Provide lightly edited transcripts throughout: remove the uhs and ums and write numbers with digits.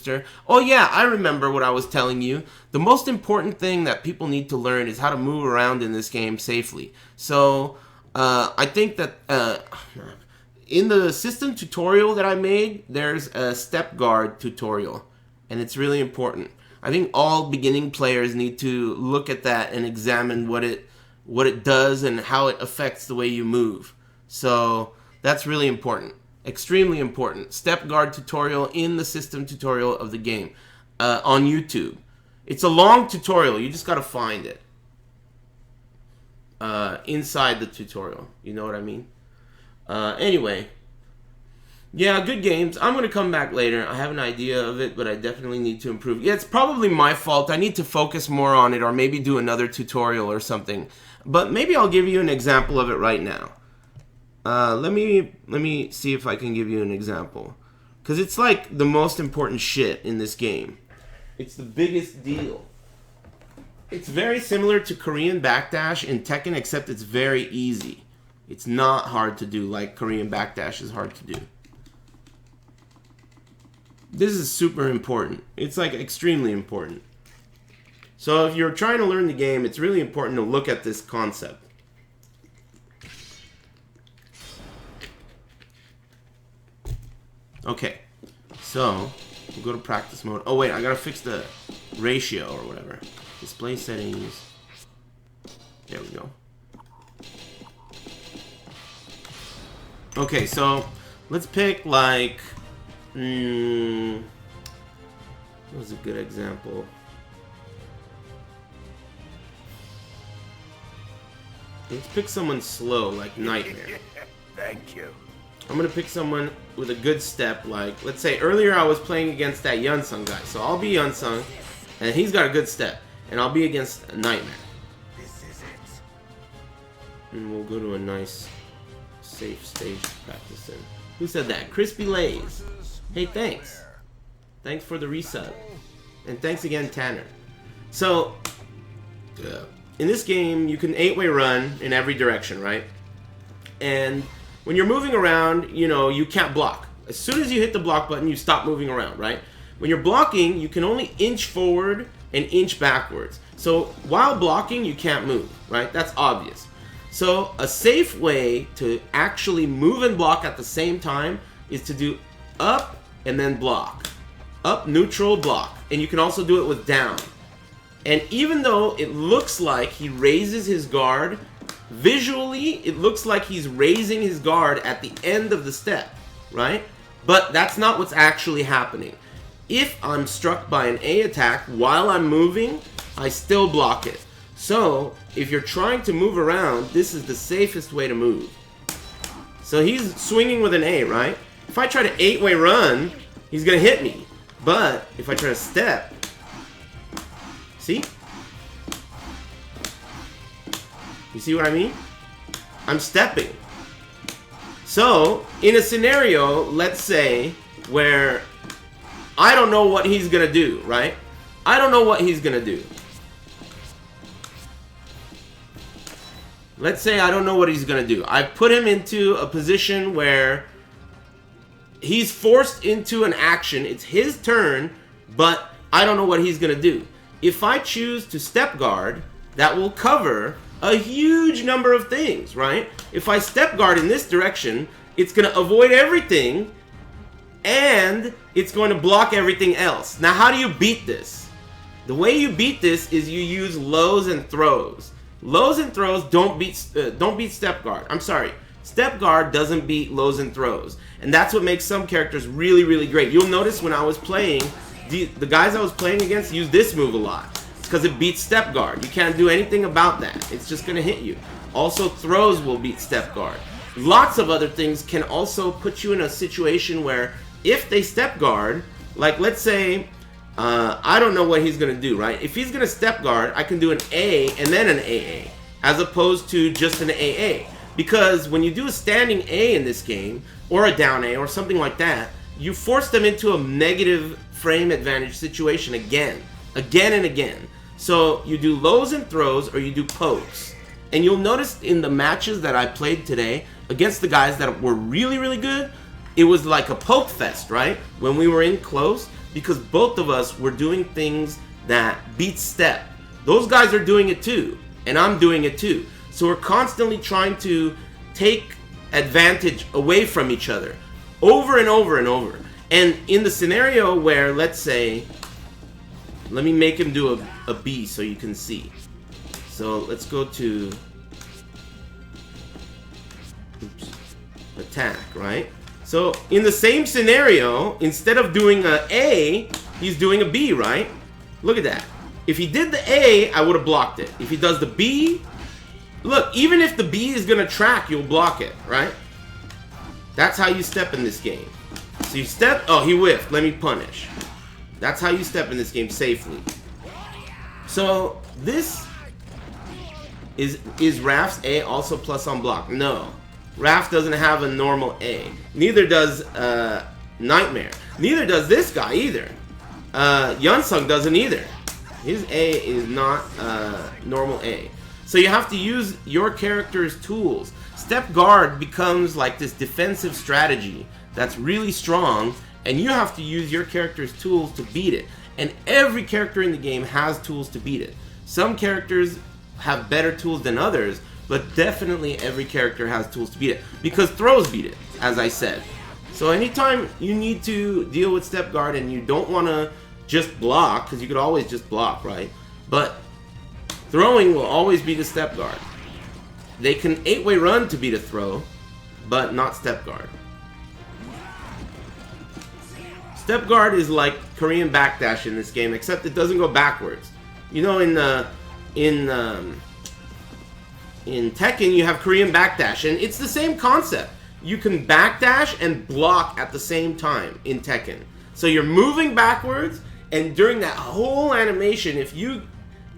Trickster. Oh yeah, I remember what I was telling you. The most important thing that people need to learn is how to move around in this game safely. So, I think that in the system tutorial that I made, there's a step guard tutorial, and it's really important. I think all beginning players need to look at that and examine what it does and how it affects the way you move. So that's really important, extremely important. Step guard tutorial in the system tutorial of the game on YouTube. It's a long tutorial. You just got to find it inside the tutorial. You know what I mean? Anyway, yeah, good games. I'm going to come back later. I have an idea of it, but I definitely need to improve. Yeah, it's probably my fault. I need to focus more on it or maybe do another tutorial or something. But maybe I'll give you an example of it right now. Let me see if I can give you an example. Because it's like the most important shit in this game. It's the biggest deal. It's very similar to Korean backdash in Tekken, except it's very easy. It's not hard to do like Korean backdash is hard to do. This is super important. It's like extremely important. So if you're trying to learn the game, it's really important to look at this concept. Okay, so we'll go to practice mode. Oh wait, I gotta fix the ratio or whatever. Display settings. There we go. Okay, so let's pick like what was a good example? Let's pick someone slow, like Nightmare. Thank you. I'm gonna pick someone with a good step, like, let's say earlier I was playing against that Yunsung guy, so I'll be Yunsung, and he's got a good step, and I'll be against Nightmare. This is it. And we'll go to a nice, safe stage to practice in. Who said that? Crispy Lays. Hey, thanks. Thanks for the resub. And thanks again, Tanner. So, in this game, you can 8-way run in every direction, right? And when you're moving around, you know, you can't block. As soon as you hit the block button, you stop moving around, right? When you're blocking, you can only inch forward and inch backwards. So while blocking, you can't move, right? That's obvious. So a safe way to actually move and block at the same time is to do up and then block. Up, neutral, block. And you can also do it with down. And even though it looks like he raises his guard, visually, it looks like he's raising his guard at the end of the step, right? But that's not what's actually happening. If I'm struck by an A attack while I'm moving, I still block it. So, if you're trying to move around, this is the safest way to move. So he's swinging with an A, right? If I try to 8-way run, he's gonna hit me. But, if I try to step, see? You see what I mean? I'm stepping. So, in a scenario, let's say, where I don't know what he's gonna do, right? I don't know what he's gonna do. Let's say I don't know what he's gonna do. I've put him into a position where he's forced into an action. It's his turn, but I don't know what he's gonna do. If I choose to step guard, that will cover a huge number of things, right? If I step guard in this direction, it's going to avoid everything, and it's going to block everything else. Now, how do you beat this? The way you beat this is you use lows and throws. Lows and throws don't beat step guard. I'm sorry. Step guard doesn't beat lows and throws. And that's what makes some characters really, really great. You'll notice when I was playing, the guys I was playing against used this move a lot. Because it beats step guard. You can't do anything about that. It's just going to hit you. Also, throws will beat step guard. Lots of other things can also put you in a situation where if they step guard, like let's say, I don't know what he's going to do, right? If he's going to step guard, I can do an A and then an AA, as opposed to just an AA. Because when you do a standing A in this game, or a down A, or something like that, you force them into a negative frame advantage situation again and again. So you do lows and throws, or you do pokes. And you'll notice in the matches that I played today, against the guys that were really, really good, it was like a poke fest, right? When we were in close, because both of us were doing things that beat step. Those guys are doing it too, and I'm doing it too. So we're constantly trying to take advantage away from each other over and over and over. And in the scenario where, let's say, let me make him do a B so you can see. So let's go to attack, right? So in the same scenario, instead of doing a A, he's doing a B, right? Look at that. If he did the A, I would have blocked it. If he does the B, look, even if the B is going to track, you'll block it, right? That's how you step in this game. So you step, oh, he whiffed, let me punish. That's how you step in this game safely. So this is Raph's A also plus on block? No. Raph doesn't have a normal A. Neither does Nightmare. Neither does this guy either. Yunsung doesn't either. His A is not normal A. So you have to use your character's tools. Step guard becomes like this defensive strategy that's really strong, and you have to use your character's tools to beat it. And every character in the game has tools to beat it. Some characters have better tools than others, but definitely every character has tools to beat it. Because throws beat it, as I said. So anytime you need to deal with step guard and you don't want to just block, because you could always just block, right? But throwing will always be the step guard. They can 8-way run to beat a throw, but not step guard. Step guard is like Korean backdash in this game, except it doesn't go backwards. You know, in Tekken, you have Korean backdash, and it's the same concept. You can backdash and block at the same time in Tekken. So you're moving backwards, and during that whole animation, if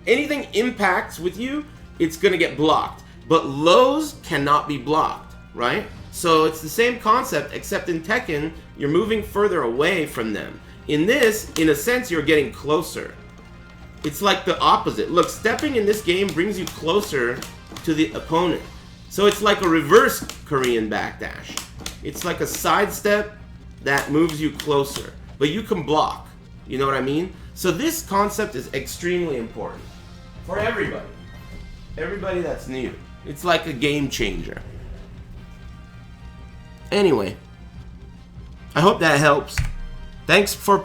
anything impacts with you, it's gonna get blocked. But lows cannot be blocked, right? So it's the same concept, except in Tekken, you're moving further away from them. In this, in a sense, you're getting closer. It's like the opposite. Look, stepping in this game brings you closer to the opponent. So it's like a reverse Korean backdash. It's like a sidestep that moves you closer. But you can block. You know what I mean? So this concept is extremely important for everybody. Everybody that's new. It's like a game changer. Anyway, I hope that helps. Thanks for